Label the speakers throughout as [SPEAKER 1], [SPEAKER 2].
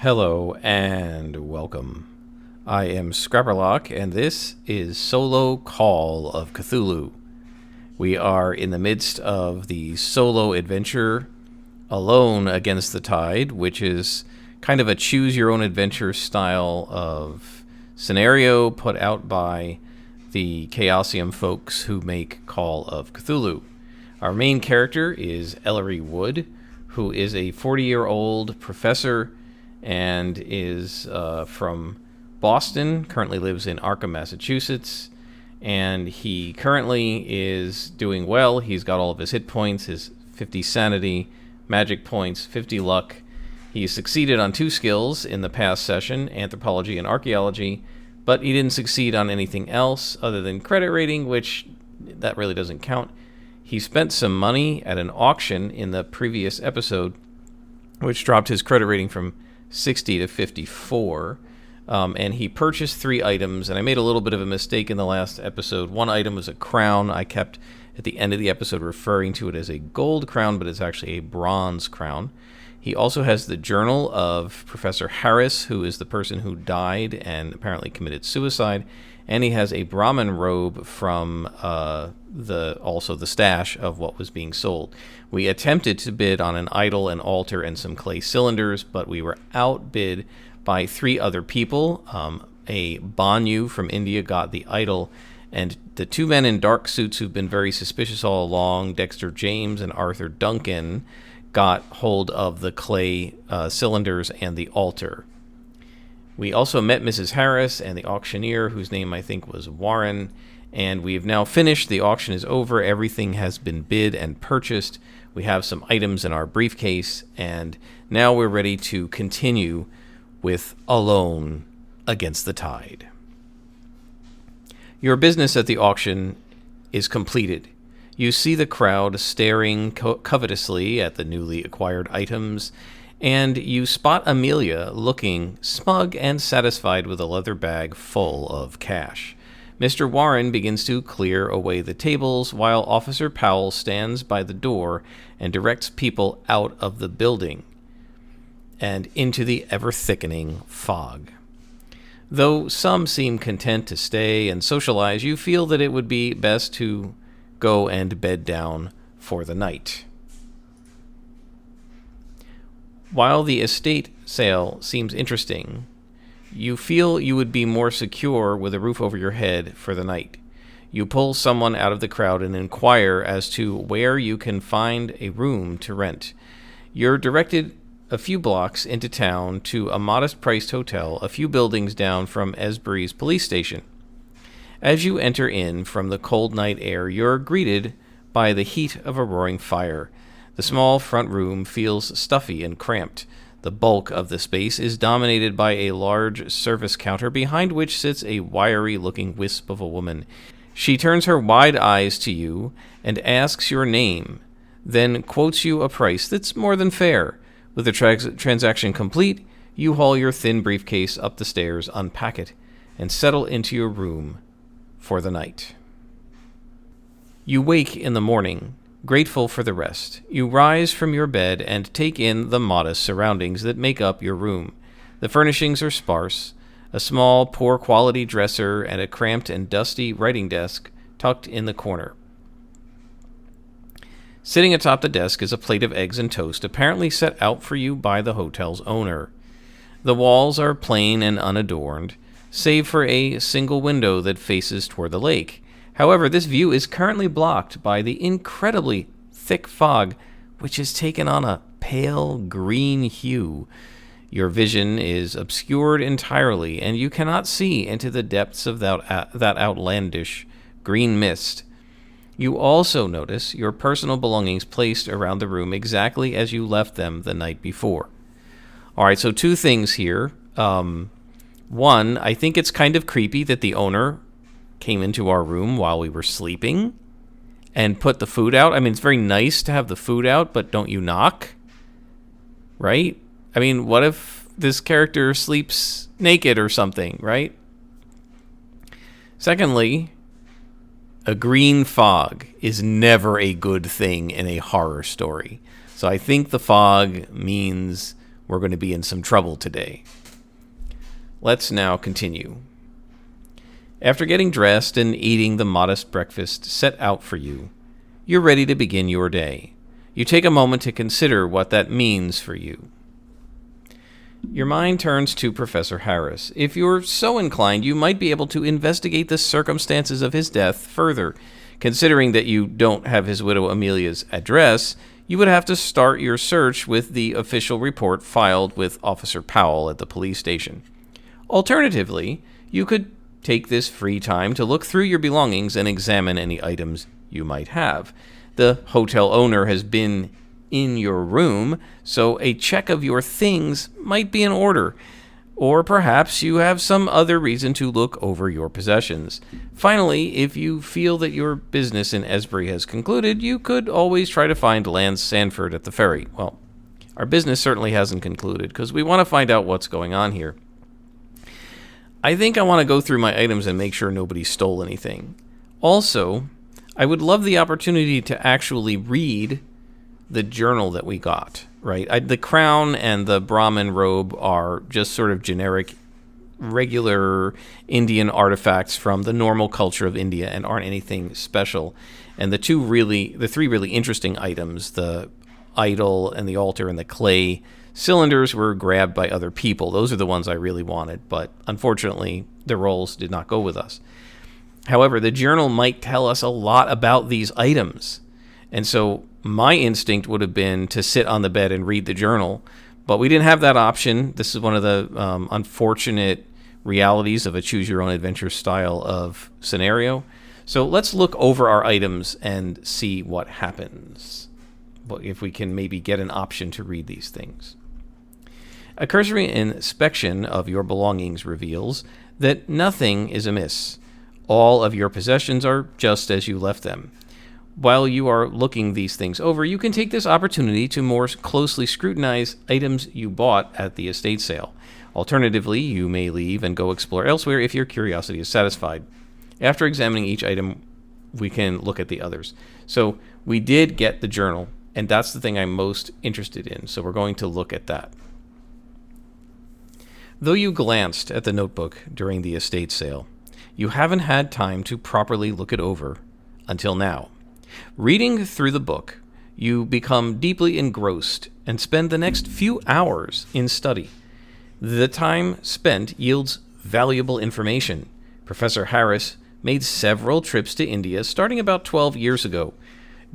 [SPEAKER 1] Hello and welcome. I am Scrapperlock, and this is Solo Call of Cthulhu. We are in the midst of the solo adventure Alone Against the Tide, which is kind of a choose-your-own-adventure style of scenario put out by the Chaosium folks who make Call of Cthulhu. Our main character is Ellery Wood, who is a 40-year-old professor and is from Boston, currently lives in Arkham, Massachusetts, and he currently is doing well. He's got all of his hit points, his 50 sanity, magic points, 50 luck. He succeeded on 2 skills in the past session, anthropology and archaeology, but he didn't succeed on anything else other than credit rating, which that really doesn't count. He spent some money at an auction in the previous episode, which dropped his credit rating from 60 to 54, and he purchased 3 items, and I made a little bit of a mistake in the last episode. One item was a crown. I kept at the end of the episode referring to it as a gold crown, but it's actually a bronze crown. He also has the journal of Professor Harris, who is the person who died and apparently committed suicide, and he has a Brahmin robe from also the stash of what was being sold. We attempted to bid on an idol, an altar, and some clay cylinders, but we were outbid by 3 other people. A Banyu from India got the idol, and the 2 men in dark suits who've been very suspicious all along, Dexter James and Arthur Duncan, got hold of the clay cylinders and the altar. We also met Mrs. Harris and the auctioneer, whose name I think was Warren, and we have now finished. The auction is over. Everything has been bid and purchased. We have some items in our briefcase, and now we're ready to continue with Alone Against the Tide. Your business at the auction is completed. You see the crowd staring covetously at the newly acquired items, and you spot Amelia looking smug and satisfied with a leather bag full of cash. Mr. Warren begins to clear away the tables while Officer Powell stands by the door and directs people out of the building and into the ever-thickening fog. Though some seem content to stay and socialize, you feel that it would be best to go and bed down for the night. While the estate sale seems interesting, you feel you would be more secure with a roof over your head for the night. You pull someone out of the crowd and inquire as to where you can find a room to rent. You're directed a few blocks into town to a modest-priced hotel a few buildings down from Esbury's police station. As you enter in from the cold night air, you're greeted by the heat of a roaring fire. The small front room feels stuffy and cramped. The bulk of the space is dominated by a large service counter behind which sits a wiry-looking wisp of a woman. She turns her wide eyes to you and asks your name, then quotes you a price that's more than fair. With the transaction complete, you haul your thin briefcase up the stairs, unpack it, and settle into your room for the night. You wake in the morning, grateful for the rest. You rise from your bed and take in the modest surroundings that make up your room. The furnishings are sparse, a small, poor-quality dresser and a cramped and dusty writing desk tucked in the corner. Sitting atop the desk is a plate of eggs and toast, apparently set out for you by the hotel's owner. The walls are plain and unadorned, save for a single window that faces toward the lake. However, this view is currently blocked by the incredibly thick fog, which has taken on a pale green hue. Your vision is obscured entirely, and you cannot see into the depths of that outlandish green mist. You also notice your personal belongings placed around the room exactly as you left them the night before. All right, so 2 things here. One, I think it's kind of creepy that the owner came into our room while we were sleeping and put the food out. I mean, it's very nice to have the food out, but don't you knock? Right? I mean, what if this character sleeps naked or something, right? Secondly, a green fog is never a good thing in a horror story. So I think the fog means we're going to be in some trouble today. Let's now continue. After getting dressed and eating the modest breakfast set out for you, you're ready to begin your day. You take a moment to consider what that means for you. Your mind turns to Professor Harris. If you're so inclined, you might be able to investigate the circumstances of his death further. Considering that you don't have his widow Amelia's address, you would have to start your search with the official report filed with Officer Powell at the police station. Alternatively, you could take this free time to look through your belongings and examine any items you might have. The hotel owner has been in your room, so a check of your things might be in order. Or perhaps you have some other reason to look over your possessions. Finally, if you feel that your business in Esbury has concluded, you could always try to find Lance Sanford at the ferry. Well, our business certainly hasn't concluded, because we want to find out what's going on here. I think I want to go through my items and make sure nobody stole anything. Also, I would love the opportunity to actually read the journal that we got, right? The crown and the Brahmin robe are just sort of generic, regular Indian artifacts from the normal culture of India and aren't anything special. And the three really interesting items, the idol and the altar and the clay cylinders, were grabbed by other people. Those are the ones I really wanted, but unfortunately, the rolls did not go with us. However, the journal might tell us a lot about these items. And so my instinct would have been to sit on the bed and read the journal, but we didn't have that option. This is one of the unfortunate realities of a choose-your-own-adventure style of scenario. So let's look over our items and see what happens, if we can maybe get an option to read these things. A cursory inspection of your belongings reveals that nothing is amiss. All of your possessions are just as you left them. While you are looking these things over, you can take this opportunity to more closely scrutinize items you bought at the estate sale. Alternatively, you may leave and go explore elsewhere if your curiosity is satisfied. After examining each item, we can look at the others. So we did get the journal, and that's the thing I'm most interested in, so we're going to look at that. Though you glanced at the notebook during the estate sale, you haven't had time to properly look it over until now. Reading through the book, you become deeply engrossed and spend the next few hours in study. The time spent yields valuable information. Professor Harris made several trips to India starting about 12 years ago.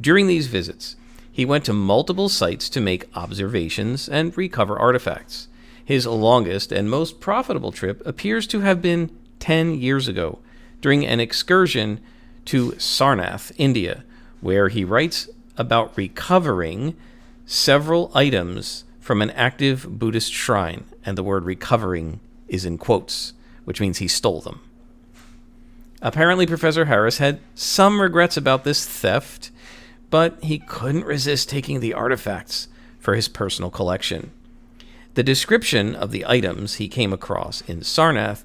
[SPEAKER 1] During these visits, he went to multiple sites to make observations and recover artifacts. His longest and most profitable trip appears to have been 10 years ago, during an excursion to Sarnath, India, where he writes about recovering several items from an active Buddhist shrine, and the word recovering is in quotes, which means he stole them. Apparently, Professor Harris had some regrets about this theft, but he couldn't resist taking the artifacts for his personal collection. The description of the items he came across in Sarnath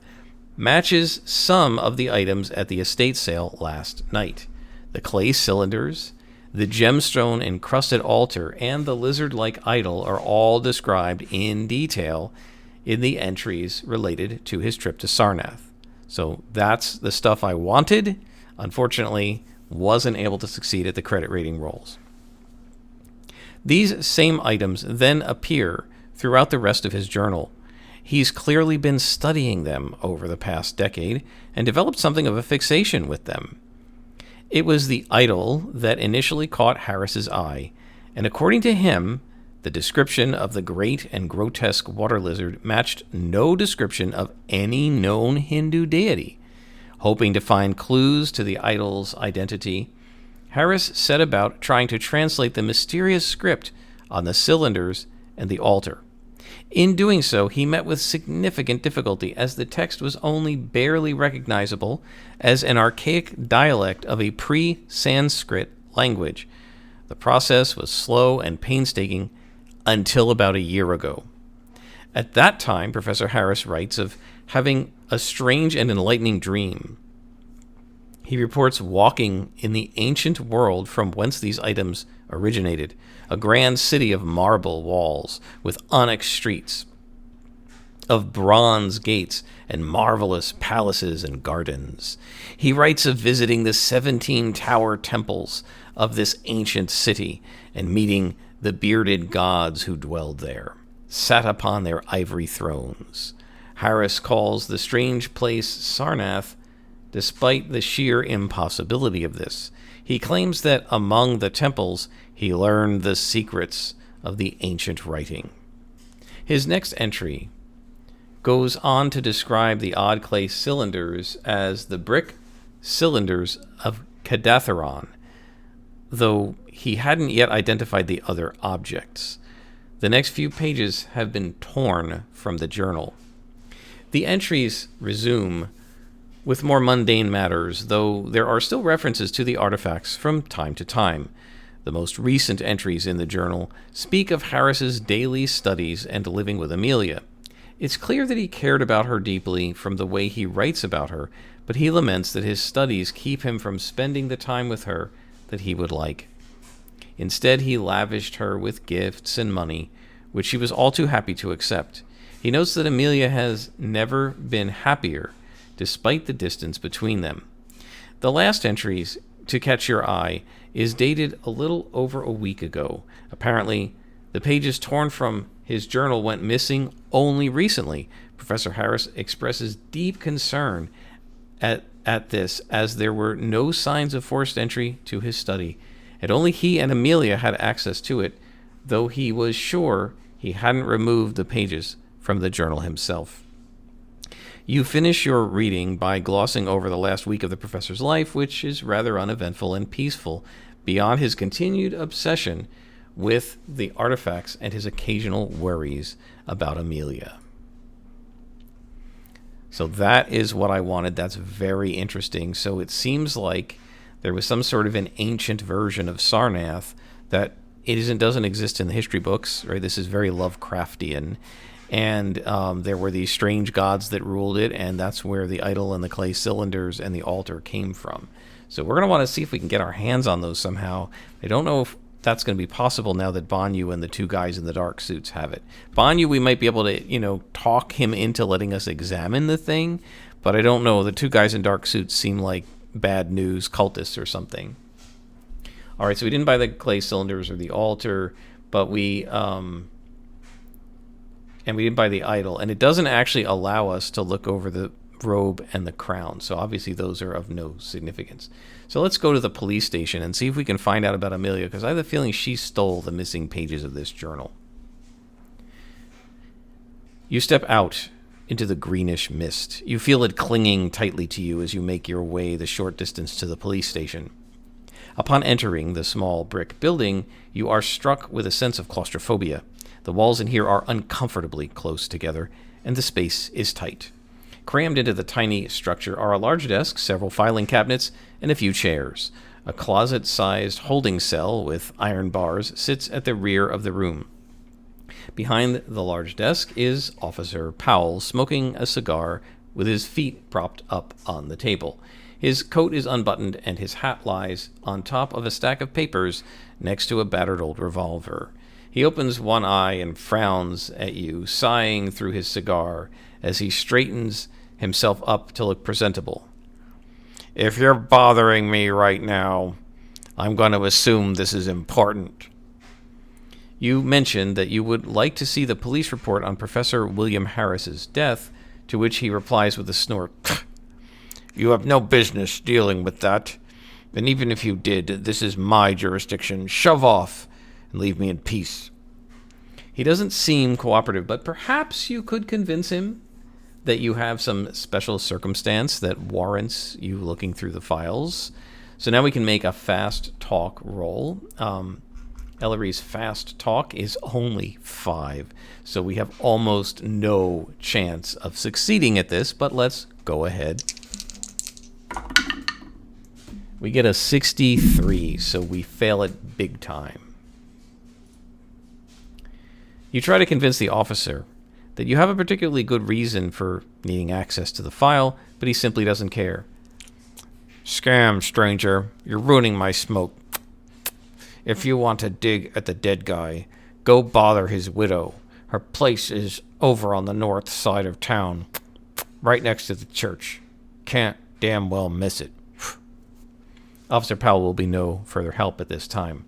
[SPEAKER 1] matches some of the items at the estate sale last night. The clay cylinders, the gemstone-encrusted altar, and the lizard-like idol are all described in detail in the entries related to his trip to Sarnath. So that's the stuff I wanted. Unfortunately, wasn't able to succeed at the credit rating rolls. These same items then appear throughout the rest of his journal. He's clearly been studying them over the past decade and developed something of a fixation with them. It was the idol that initially caught Harris's eye, and according to him, the description of the great and grotesque water lizard matched no description of any known Hindu deity. Hoping to find clues to the idol's identity, Harris set about trying to translate the mysterious script on the cylinders and the altar. In doing so, he met with significant difficulty, as the text was only barely recognizable as an archaic dialect of a pre-Sanskrit language. The process was slow and painstaking until about a year ago. At that time, Professor Harris writes of having a strange and enlightening dream. He reports walking in the ancient world from whence these items originated, a grand city of marble walls with onyx streets, of bronze gates and marvelous palaces and gardens. He writes of visiting the 17 tower temples of this ancient city and meeting the bearded gods who dwelled there, sat upon their ivory thrones. Harris calls the strange place Sarnath, despite the sheer impossibility of this. He claims that among the temples he learned the secrets of the ancient writing. His next entry goes on to describe the odd clay cylinders as the brick cylinders of Kadatheron, though he hadn't yet identified the other objects. The next few pages have been torn from the journal. The entries resume with more mundane matters, though there are still references to the artifacts from time to time. The most recent entries in the journal speak of Harris's daily studies and living with Amelia. It's clear that he cared about her deeply from the way he writes about her, but he laments that his studies keep him from spending the time with her that he would like. Instead, he lavished her with gifts and money, which she was all too happy to accept. He notes that Amelia has never been happier, despite the distance between them. The last entries, to catch your eye, is dated a little over a week ago. Apparently, the pages torn from his journal went missing only recently. Professor Harris expresses deep concern at this, as there were no signs of forced entry to his study, and only he and Amelia had access to it, though he was sure he hadn't removed the pages from the journal himself. You finish your reading by glossing over the last week of the professor's life, which is rather uneventful and peaceful, beyond his continued obsession with the artifacts and his occasional worries about Amelia. So that is what I wanted. That's very interesting. So it seems like there was some sort of an ancient version of Sarnath that doesn't exist in the history books, right? This is very Lovecraftian. And there were these strange gods that ruled it, and that's where the idol and the clay cylinders and the altar came from. So we're going to want to see if we can get our hands on those somehow. I don't know if that's going to be possible now that Banyu and the two guys in the dark suits have it. Banyu, we might be able to, talk him into letting us examine the thing, but I don't know. The two guys in dark suits seem like bad news cultists or something. All right, so we didn't buy the clay cylinders or the altar, but we didn't buy the idol, and it doesn't actually allow us to look over the robe and the crown, so obviously those are of no significance. So let's go to the police station and see if we can find out about Amelia, because I have a feeling she stole the missing pages of this journal. You step out into the greenish mist. You feel it clinging tightly to you as you make your way the short distance to the police station. Upon entering the small brick building, you are struck with a sense of claustrophobia. The walls in here are uncomfortably close together, and the space is tight. Crammed into the tiny structure are a large desk, several filing cabinets, and a few chairs. A closet-sized holding cell with iron bars sits at the rear of the room. Behind the large desk is Officer Powell, smoking a cigar with his feet propped up on the table. His coat is unbuttoned, and his hat lies on top of a stack of papers next to a battered old revolver. He opens one eye and frowns at you, sighing through his cigar as he straightens himself up to look presentable. "If you're bothering me right now, I'm going to assume this is important." You mentioned that you would like to see the police report on Professor William Harris's death, to which he replies with a snort. "You have no business dealing with that. And even if you did, this is my jurisdiction. Shove off and leave me in peace." He doesn't seem cooperative, but perhaps you could convince him that you have some special circumstance that warrants you looking through the files. So now we can make a fast talk roll. Ellery's fast talk is only 5, so we have almost no chance of succeeding at this, but let's go ahead. We get a 63, so we fail it big time. You try to convince the officer that you have a particularly good reason for needing access to the file, but he simply doesn't care. Scam, stranger. You're ruining my smoke. If you want to dig at the dead guy, go bother his widow. Her place is over on the north side of town, right next to the church. Can't damn well miss it. Officer Powell will be no further help at this time.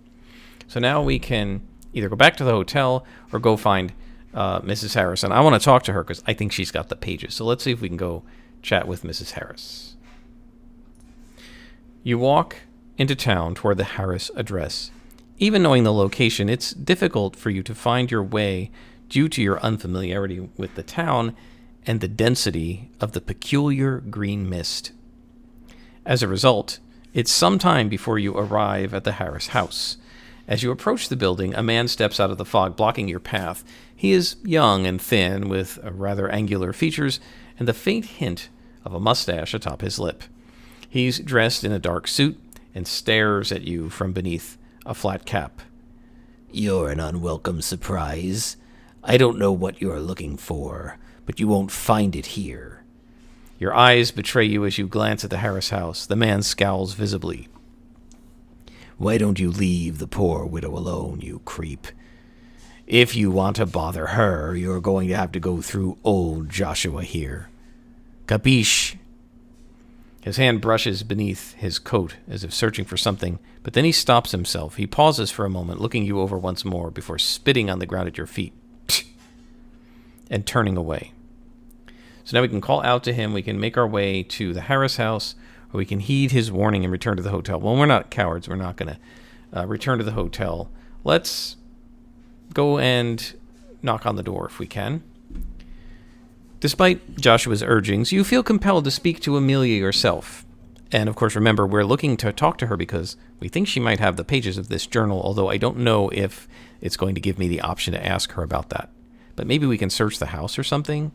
[SPEAKER 1] So now we can either go back to the hotel or go find Mrs. Harris. And I want to talk to her because I think she's got the pages. So let's see if we can go chat with Mrs. Harris. You walk into town toward the Harris address. Even knowing the location, it's difficult for you to find your way due to your unfamiliarity with the town and the density of the peculiar green mist. As a result, it's some time before you arrive at the Harris house. As you approach the building, a man steps out of the fog, blocking your path. He is young and thin, with rather angular features and the faint hint of a mustache atop his lip. He's dressed in a dark suit and stares at you from beneath a flat cap.
[SPEAKER 2] You're an unwelcome surprise. I don't know what you're looking for, but you won't find it here.
[SPEAKER 1] Your eyes betray you as you glance at the Harris house. The man scowls visibly.
[SPEAKER 2] Why don't you leave the poor widow alone, you creep? If you want to bother her, you're going to have to go through old Joshua here. Capiche?
[SPEAKER 1] His hand brushes beneath his coat as if searching for something, but then he stops himself. He pauses for a moment, looking you over once more before spitting on the ground at your feet and turning away. So now we can call out to him. We can make our way to the Harris house, or we can heed his warning and return to the hotel. Well, we're not cowards. We're not going to return to the hotel. Let's go and knock on the door if we can. Despite Joshua's urgings, you feel compelled to speak to Amelia yourself. And of course, remember, we're looking to talk to her because we think she might have the pages of this journal, although I don't know if it's going to give me the option to ask her about that. But maybe we can search the house or something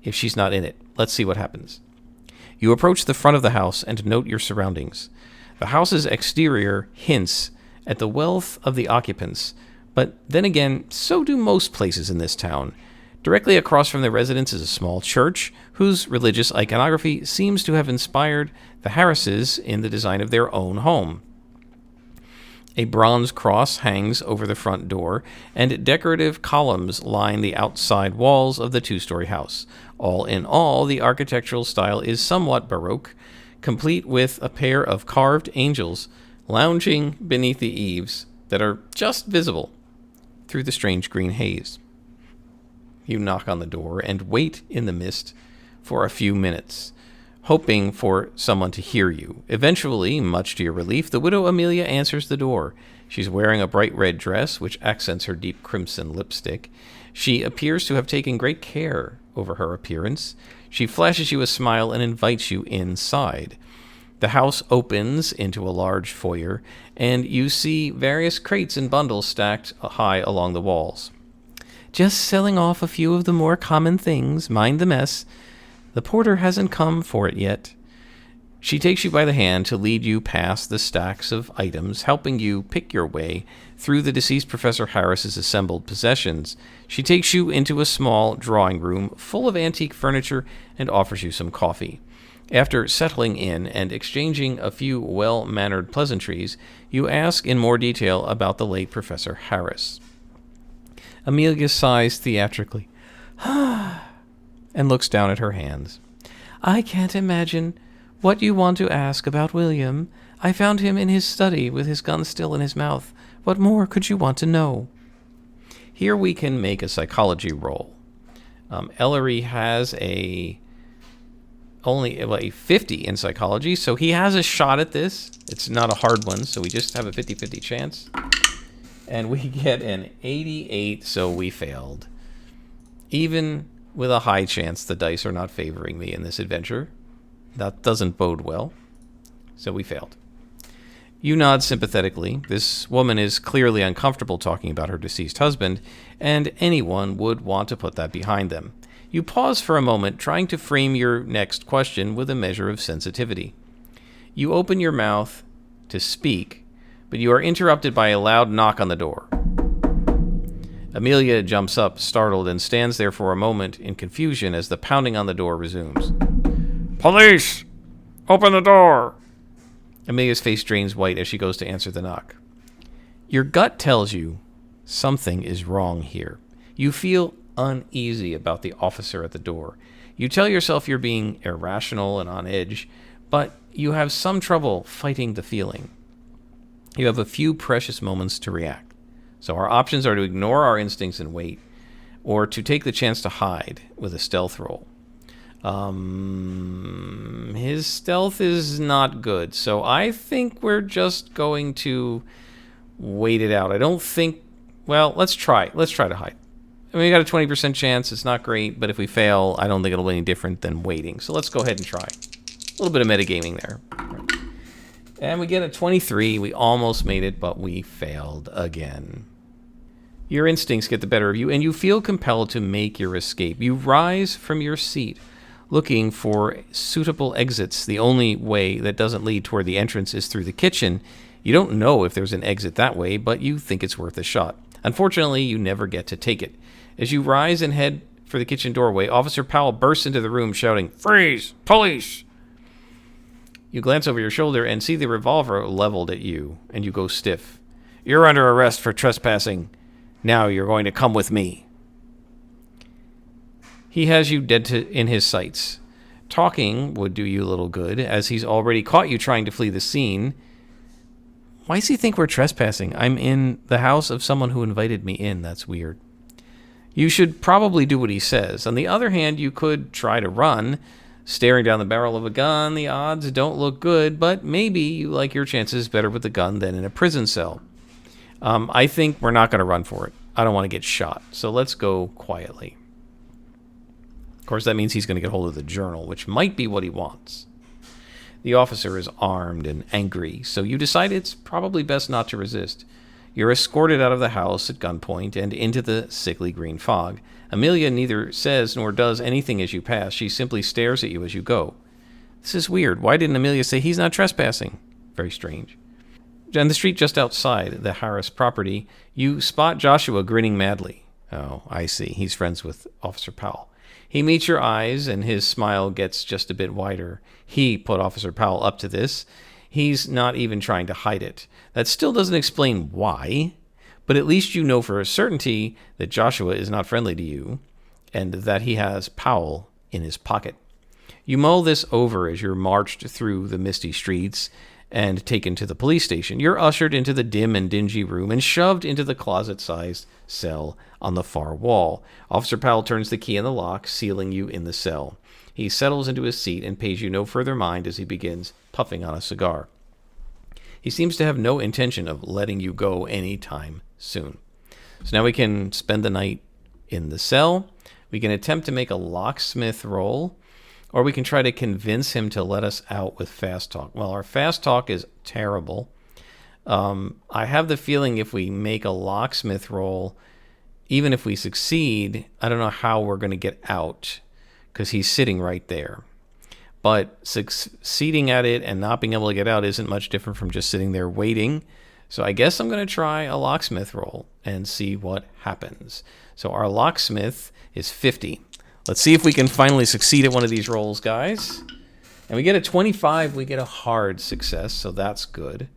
[SPEAKER 1] if she's not in it. Let's see what happens. You approach the front of the house and note your surroundings. The house's exterior hints at the wealth of the occupants, but then again, so do most places in this town. Directly across from the residence is a small church whose religious iconography seems to have inspired the Harrises in the design of their own home. A bronze cross hangs over the front door, and decorative columns line the outside walls of the two-story house. All in all, the architectural style is somewhat Baroque, complete with a pair of carved angels lounging beneath the eaves that are just visible through the strange green haze. You knock on the door and wait in the mist for a few minutes, hoping for someone to hear you. Eventually, much to your relief, the widow Amelia answers the door. She's wearing a bright red dress, which accents her deep crimson lipstick. She appears to have taken great care over her appearance. She flashes you a smile and invites you inside. The house opens into a large foyer, and you see various crates and bundles stacked high along the walls. Just selling off a few of the more common things. Mind the mess. The porter hasn't come for it yet. She takes you by the hand to lead you past the stacks of items, helping you pick your way through the deceased Professor Harris's assembled possessions. She takes you into a small drawing room full of antique furniture and offers you some coffee. After settling in and exchanging a few well-mannered pleasantries, you ask in more detail about the late Professor Harris. Amelia sighs theatrically and looks down at her hands. I can't imagine what you want to ask about William. I found him in his study with his gun still in his mouth. What more could you want to know? Here we can make a psychology roll. Ellery has only a 50 in psychology, so he has a shot at this. It's not a hard one, so we just have a 50-50 chance. And we get an 88, so we failed. Even with a high chance, the dice are not favoring me in this adventure. That doesn't bode well. So we failed. You nod sympathetically. This woman is clearly uncomfortable talking about her deceased husband, and anyone would want to put that behind them. You pause for a moment, trying to frame your next question with a measure of sensitivity. You open your mouth to speak, but you are interrupted by a loud knock on the door. Amelia jumps up, startled, and stands there for a moment in confusion as the pounding on the door resumes. Police! Open the door! Amelia's face drains white as she goes to answer the knock. Your gut tells you something is wrong here. You feel uneasy about the officer at the door. You tell yourself you're being irrational and on edge, but you have some trouble fighting the feeling. You have a few precious moments to react. So our options are to ignore our instincts and wait, or to take the chance to hide with a stealth roll. His stealth is not good, so I think we're just going to wait it out. I don't think... Well, let's try. Let's try to hide. I mean, we got a 20% chance. It's not great, but if we fail, I don't think it'll be any different than waiting. So let's go ahead and try. A little bit of metagaming there. And we get a 23. We almost made it, but we failed again. Your instincts get the better of you, and you feel compelled to make your escape. You rise from your seat, looking for suitable exits. The only way that doesn't lead toward the entrance is through the kitchen. You don't know if there's an exit that way, but you think it's worth a shot. Unfortunately, you never get to take it. As you rise and head for the kitchen doorway, Officer Powell bursts into the room shouting, "Freeze! Police!" You glance over your shoulder and see the revolver leveled at you, and you go stiff. "You're under arrest for trespassing. Now you're going to come with me." He has you dead in his sights. Talking would do you little good, as he's already caught you trying to flee the scene. Why does he think we're trespassing? I'm in the house of someone who invited me in. That's weird. You should probably do what he says. On the other hand, you could try to run. Staring down the barrel of a gun, the odds don't look good, but maybe you like your chances better with the gun than in a prison cell. I think we're not going to run for it. I don't want to get shot, so let's go quietly. Of course, that means he's going to get hold of the journal, which might be what he wants. The officer is armed and angry, so you decide it's probably best not to resist. You're escorted out of the house at gunpoint and into the sickly green fog. Amelia neither says nor does anything as you pass. She simply stares at you as you go. This is weird. Why didn't Amelia say he's not trespassing? Very strange. On the street just outside the Harris property, you spot Joshua grinning madly. Oh, I see. He's friends with Officer Powell. He meets your eyes, and his smile gets just a bit wider. He put Officer Powell up to this. He's not even trying to hide it. That still doesn't explain why, but at least you know for a certainty that Joshua is not friendly to you, and that he has Powell in his pocket. You mull this over as you're marched through the misty streets and taken to the police station. You're ushered into the dim and dingy room and shoved into the closet-sized cell on the far wall. Officer Powell turns the key in the lock, sealing you in the cell. He settles into his seat and pays you no further mind as he begins puffing on a cigar. He seems to have no intention of letting you go any time soon. So now we can spend the night in the cell. We can attempt to make a locksmith roll, or we can try to convince him to let us out with fast talk. Well, our fast talk is terrible. I have the feeling if we make a locksmith roll, even if we succeed, I don't know how we're going to get out, because he's sitting right there. But succeeding at it and not being able to get out isn't much different from just sitting there waiting. So I guess I'm going to try a locksmith roll and see what happens. So our locksmith is 50. Let's see if we can finally succeed at one of these rolls, guys. And we get a 25. We get a hard success, so that's good.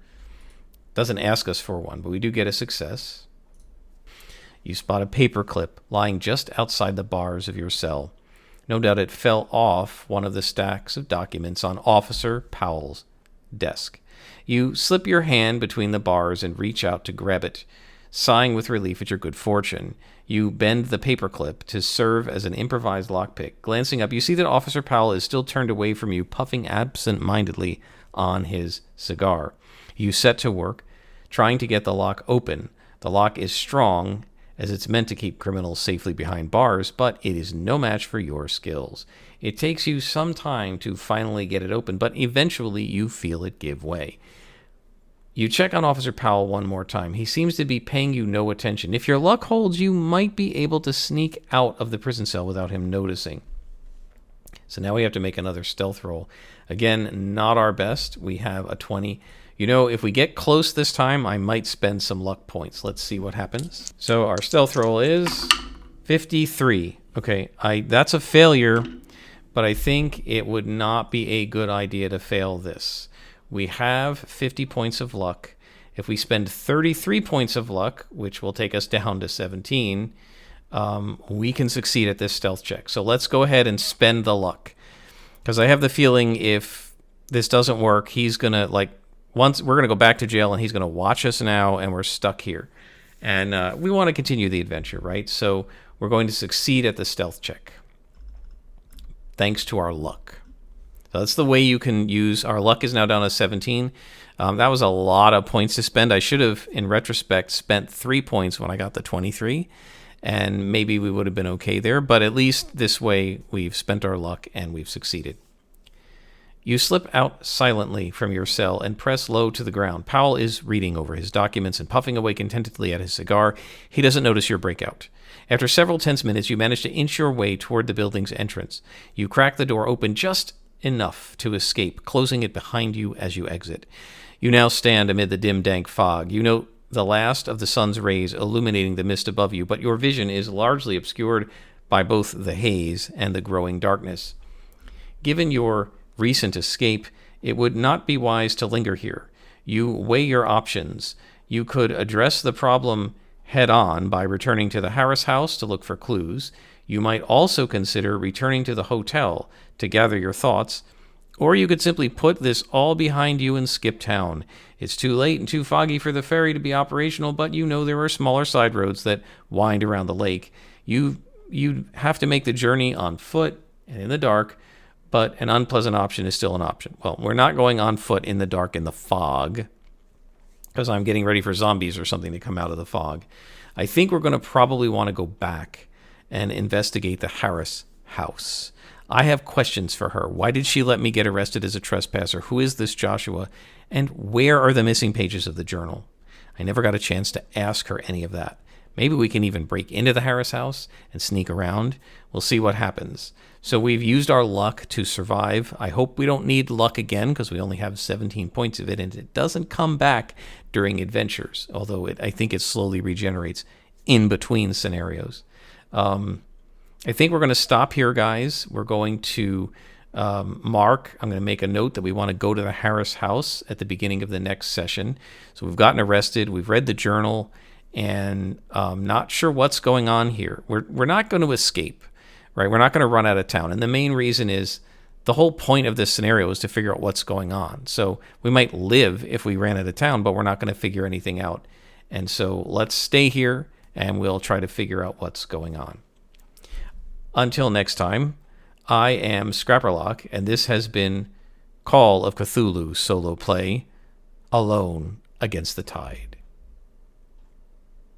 [SPEAKER 1] Doesn't ask us for one, but we do get a success. You spot a paperclip lying just outside the bars of your cell. No doubt it fell off one of the stacks of documents on Officer Powell's desk. You slip your hand between the bars and reach out to grab it, sighing with relief at your good fortune. You bend the paperclip to serve as an improvised lockpick. Glancing up, you see that Officer Powell is still turned away from you, puffing absent-mindedly on his cigar. You set to work, trying to get the lock open. The lock is strong, as it's meant to keep criminals safely behind bars, but it is no match for your skills. It takes you some time to finally get it open, but eventually you feel it give way. You check on Officer Powell one more time. He seems to be paying you no attention. If your luck holds, you might be able to sneak out of the prison cell without him noticing. So now we have to make another stealth roll. Again, not our best. We have a 20. You know, if we get close this time, I might spend some luck points. Let's see what happens. So our stealth roll is 53. Okay, that's a failure, but I think it would not be a good idea to fail this. We have 50 points of luck. If we spend 33 points of luck, which will take us down to 17, we can succeed at this stealth check. So let's go ahead and spend the luck. Because I have the feeling if this doesn't work, he's going to, once we're going to go back to jail and he's going to watch us now and we're stuck here. And we want to continue the adventure, right? So we're going to succeed at the stealth check. Thanks to our luck. So that's the way you can use. Our luck is now down to 17. That was a lot of points to spend. I should have, in retrospect, spent 3 points when I got the 23. And maybe we would have been okay there. But at least this way, we've spent our luck and we've succeeded. You slip out silently from your cell and press low to the ground. Powell is reading over his documents and puffing away contentedly at his cigar. He doesn't notice your breakout. After several tense minutes, you manage to inch your way toward the building's entrance. You crack the door open just enough to escape, closing it behind you as you exit. You now stand amid the dim, dank fog. You note the last of the sun's rays illuminating the mist above you, but your vision is largely obscured by both the haze and the growing darkness. Given your recent escape, it would not be wise to linger here. You weigh your options. You could address the problem head-on by returning to the Harris house to look for clues. You might also consider returning to the hotel to gather your thoughts, or you could simply put this all behind you and skip town. It's too late and too foggy for the ferry to be operational, but you know there are smaller side roads that wind around the lake. You have to make the journey on foot and in the dark, but an unpleasant option is still an option. Well, we're not going on foot in the dark in the fog, because I'm getting ready for zombies or something to come out of the fog. I think we're going to probably want to go back and investigate the Harris house. I have questions for her. Why did she let me get arrested as a trespasser? Who is this Joshua? And where are the missing pages of the journal? I never got a chance to ask her any of that. Maybe we can even break into the Harris house and sneak around. We'll see what happens. So we've used our luck to survive. I hope we don't need luck again because we only have 17 points of it, and it doesn't come back during adventures, although I think it slowly regenerates in between scenarios. I think we're going to stop here, guys. We're going to I'm going to make a note that we want to go to the Harris house at the beginning of the next session. So we've gotten arrested. We've read the journal. And not sure what's going on here. We're not going to escape, right? We're not going to run out of town. And the main reason is the whole point of this scenario is to figure out what's going on. So we might live if we ran out of town, but we're not going to figure anything out. And so let's stay here and we'll try to figure out what's going on. Until next time, I am Scrapperlock, and this has been Call of Cthulhu solo play, Alone Against the Tide.